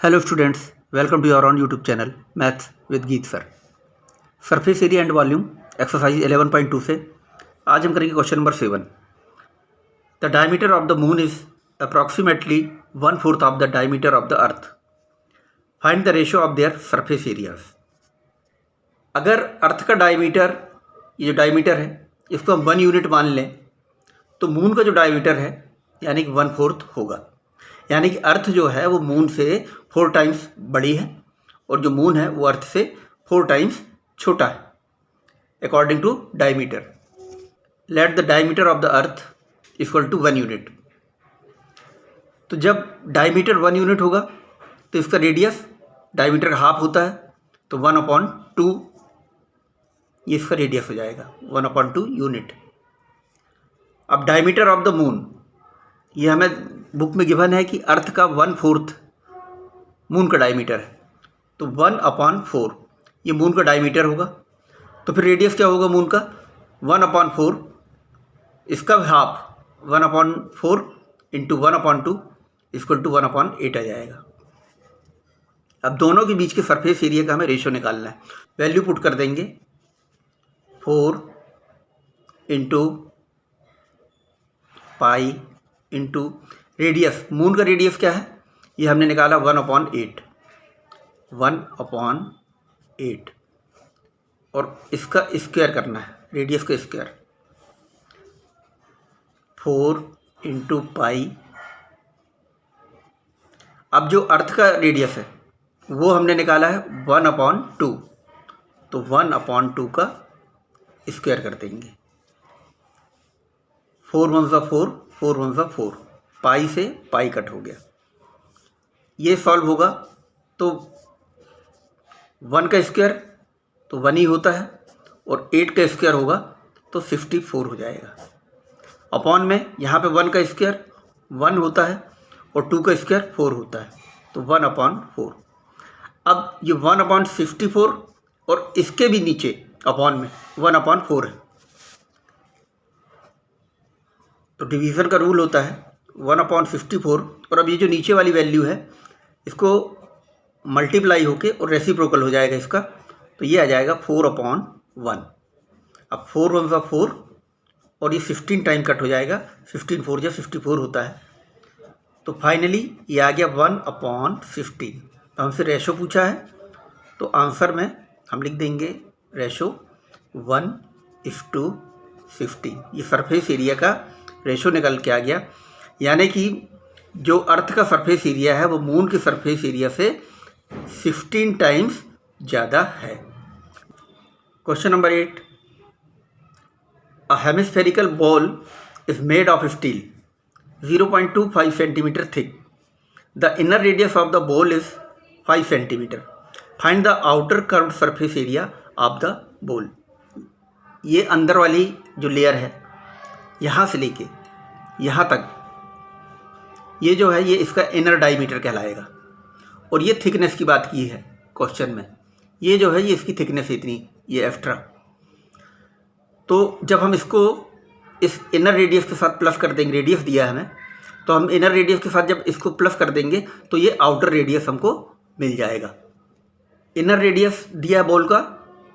Hello students, welcome to your on YouTube channel maths with Geet sir. Surface area and volume exercise 11.2 से आज हम करेंगे question number 7। The diameter of the moon is approximately 1/4 of the diameter of the earth. Find the ratio of their surface areas. अगर earth का diameter, ये जो diameter है इसको हम 1 यूनिट मान लें तो मून का जो डायमीटर है यानी कि 1/4 होगा। यानी कि अर्थ जो है वो मून से 4 टाइम्स बड़ी है और जो मून है वो अर्थ से 4 टाइम्स छोटा है according to diameter. Let the diameter of the earth equal to 1 unit. तो जब डायमीटर 1 यूनिट होगा तो इसका रेडियस डायमीटर का हाफ होता है तो 1/2 ये इसका रेडियस हो जाएगा 1/2 यूनिट। अब डायमीटर ऑफ द मून, ये हमें बुक में गिवन है कि अर्थ का 1/4 मून का डायमीटर है तो 1/4 ये मून का डायमीटर होगा। तो फिर रेडियस क्या होगा मून का 1/4, इसका हाफ 1/4 इंटू 1/2 इक्वल टू 1/8 आ जाएगा। अब दोनों के बीच के सरफेस एरिया का हमें रेशियो निकालना है। वैल्यू पुट कर देंगे 4 into pi into radius. Moon का रेडियस क्या है ये हमने निकाला 1/8 और इसका स्क्वायर करना है, रेडियस का स्क्वायर 4 इंटू पाई। अब जो अर्थ का रेडियस है वो हमने निकाला है 1/2 तो 1/2 का स्क्वायर कर देंगे। 4 1 4 4 1 4, पाई से पाई कट हो गया। ये सॉल्व होगा तो 1 का स्क्वायर तो 1 ही होता है और 8 का स्क्वायर होगा तो 64 हो जाएगा। अपॉन में यहाँ पे 1 का स्क्वायर 1 होता है और 2 का स्क्वायर 4 होता है तो 1/4। अब ये 1/64 और इसके भी नीचे अपॉन में 1/4 है तो डिवीज़न का रूल होता है 1/64। और अब ये जो नीचे वाली वैल्यू है इसको मल्टीप्लाई होके और रेसिप्रोकल हो जाएगा इसका, तो ये आ जाएगा 4/1। अब 4 1 4 और ये 15 टाइम कट हो जाएगा, 15 4 या 54 होता है तो फाइनली ये आ गया 1/15। तो हमसे रेशो पूछा है तो आंसर में हम लिख देंगे रेशो 1:15। ये सरफेस एरिया का रेशो निकल के आ गया। यानी कि जो अर्थ का सरफेस एरिया है वो मून के सरफेस एरिया से 16 टाइम्स ज़्यादा है। Question number 8। A hemispherical ball is made of steel 0.25 centimetre thick. The inner radius of the ball is 5 centimetre. Find the outer curved surface area of the ball. ये अंदर वाली जो layer है यहाँ से लेके यहाँ तक ये जो है ये इसका इनर डायमीटर कहलाएगा। और ये थिकनेस की बात की है क्वेश्चन में, ये जो है ये इसकी थिकनेस इतनी, ये एक्स्ट्रा। तो जब हम इसको इस इनर रेडियस के साथ प्लस कर देंगे, रेडियस दिया है हमें तो हम इनर रेडियस के साथ जब इसको प्लस कर देंगे तो ये आउटर रेडियस हमको मिल जाएगा। इनर रेडियस दिया है बॉल का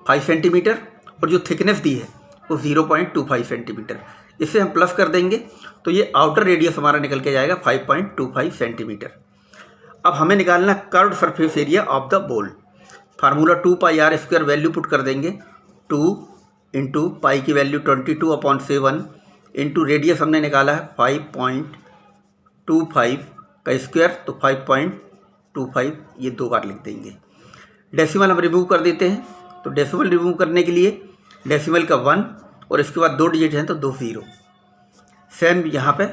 5 सेंटीमीटर और जो थिकनेस दी है वो 0.25 सेंटीमीटर। इसे हम प्लस कर देंगे तो ये आउटर रेडियस हमारा निकल के जाएगा 5.25 सेंटीमीटर। अब हमें निकालना curved surface area of the ball. Formula 2πr², value put कर देंगे 2 इंटू पाई की वैल्यू 22/7 इंटू रेडियस हमने निकाला है 5.25 का स्क्वायर तो 5.25 ये 2 बार लिख देंगे। डेसिमल हम रिमूव कर देते हैं तो डेसिमल रिमूव करने के लिए डेसिमल का 1 और इसके बाद 2 डिजिट हैं तो 2 0। सेम यहाँ पे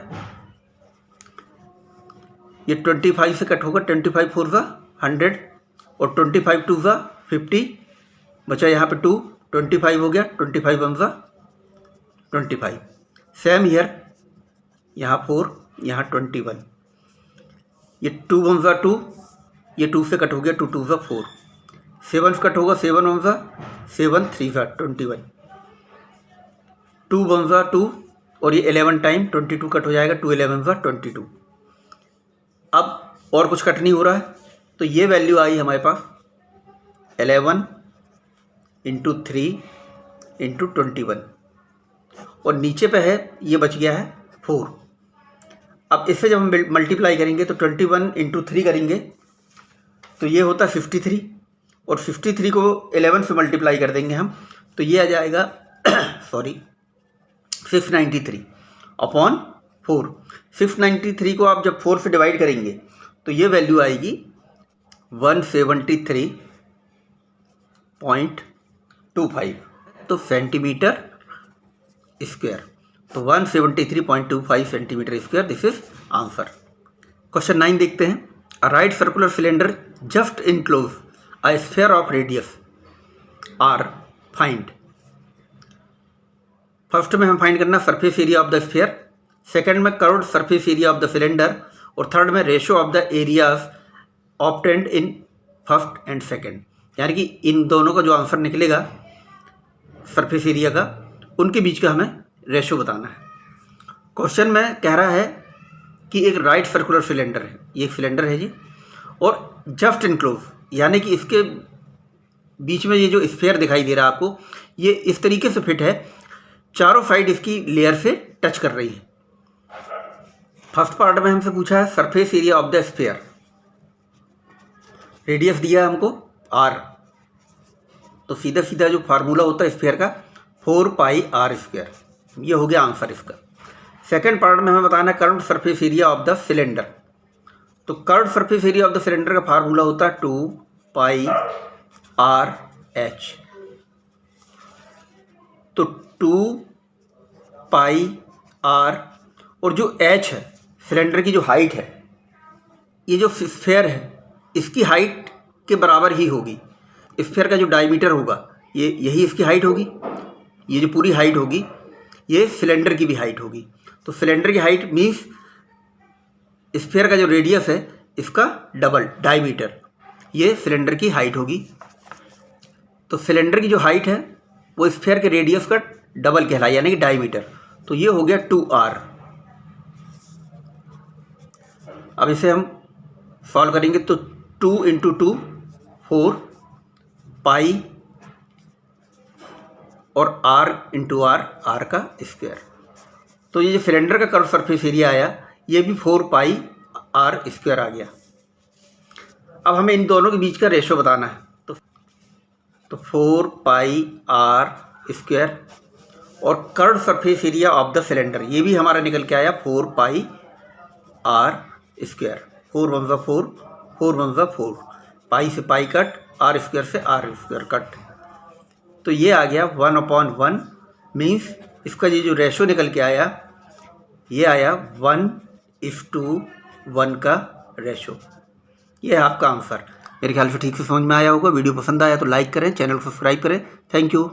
ये 25 से कट होगा, 25 4 100 और 25 2 50 बचा यहाँ पे 2, 25 हो गया, 25 1 25। सेम ईयर यहाँ 4 यहाँ 21, ये 2 1 2, ये 2 से कट हो गया, 2 2 4, 7 से कट होगा, 7 1 7 3 21, 2 1 2 और ये 11 टाइम 22 कट हो जाएगा, 2 11 22। अब और कुछ कट नहीं हो रहा है तो ये वैल्यू आई हमारे पास 11 इंटू 3 इंटू 21, और नीचे पे है ये बच गया है 4। अब इससे जब हम मल्टीप्लाई करेंगे तो 21 इंटू 3 करेंगे तो ये होता है 53, और 53 को 11 से मल्टीप्लाई कर देंगे हम तो ये आ जाएगा सॉरी 693 अपॉन 4। 693 को आप जब 4 से डिवाइड करेंगे तो ये वैल्यू आएगी 173.25, तो सेंटीमीटर स्क्वायर। तो 173.25 centimetre square, this is answer. Question 9 देखते हैं। A right circular cylinder just enclose a sphere of radius r, find. First में हम फाइंड करना surface area of the sphere, second में curved surface area of the cylinder, और third में ratio of the areas obtained in first and second. यानी कि इन दोनों का जो आंसर निकलेगा सरफेस एरिया का, उनके बीच का हमें रेशियो बताना है। क्वेश्चन में कह रहा है कि एक राइट सर्कुलर सिलेंडर है, ये एक सिलेंडर है जी, और जस्ट इनक्लोज यानी कि इसके बीच में ये जो स्फीयर दिखाई दे रहा है आपको, ये इस तरीके से फिट है, चारों साइड इसकी लेयर से टच कर रही है। फर्स्ट पार्ट में हमसे पूछा है surface area of the sphere, radius दिया है हमको r, तो सीधा सीधा जो फार्मूला होता है स्फीयर का 4πr², ये हो गया आंसर इसका। सेकंड पार्ट में हमें बताना है curved surface area of the cylinder, तो curved surface area of the cylinder का फार्मूला होता है 2πr(h), तो 2πr, और जो h है सिलेंडर की जो हाइट है, ये जो स्फीयर है इसकी हाइट के बराबर ही होगी। स्फीयर का जो डायमीटर होगा ये यही इसकी हाइट होगी, ये जो पूरी हाइट होगी ये सिलेंडर की भी हाइट होगी। तो सिलेंडर की हाइट मीन्स स्फीयर का जो रेडियस है इसका डबल डायमीटर, ये सिलेंडर की हाइट होगी। तो सिलेंडर की जो हाइट है वो स्फीयर के रेडियस का डबल कहलाए यानी कि डायमीटर, तो ये हो गया 2r। अब इसे हम सॉल्व करेंगे तो 2 इंटू 2 4 पाई, और r इंटू r, r का स्क्वायर। तो ये जो सिलेंडर का कर्व सरफेस एरिया आया ये भी 4πr² आ गया। अब हमें इन दोनों के बीच का रेशियो बताना है, तो 4πr² और curve surface area of the cylinder, ये भी हमारा निकल के आया 4πr²। 4 1 4, 4 1 4, पाई से पाई कट, r² से r² कट, तो ये आ गया 1/1, मीन्स इसका ये जो रेशो निकल के आया ये आया 1:1 का रेशो। ये है आपका आंसर। मेरे ख्याल से ठीक से समझ में आया होगा। वीडियो पसंद आया तो लाइक करें, चैनल को सब्सक्राइब करें। Thank you.